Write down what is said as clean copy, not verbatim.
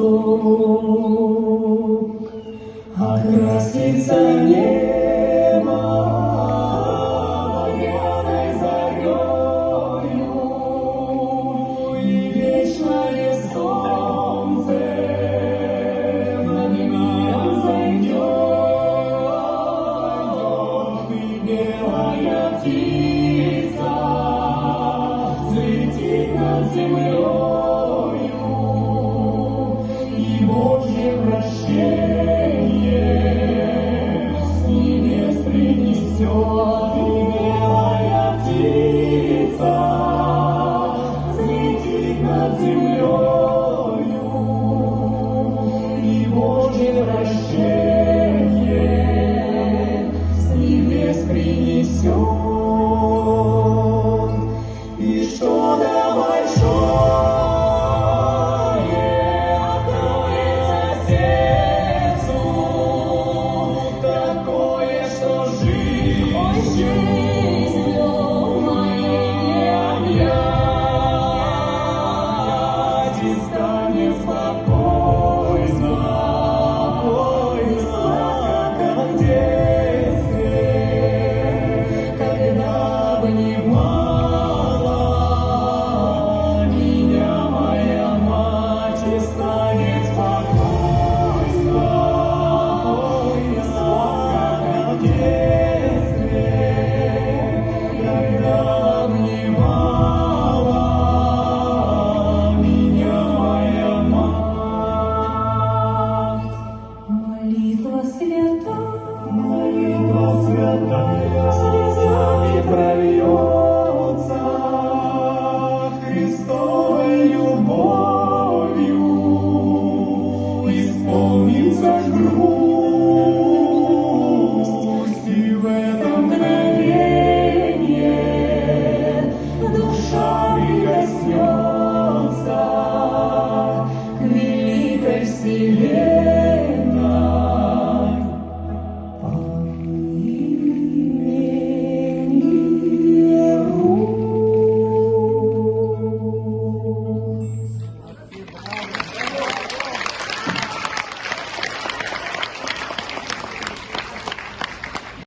восток, окрасится небо багряной зарею, и вечное солнце над миром зайдет, и белая птица взлетит над землею, и Божье прощение с небес принесет, и белая птица взлетит над землею, и Божье прощение с небес принесет. И что-то большое откроется сердцу, такое, что жизнью моей не объять, и станет спокойно.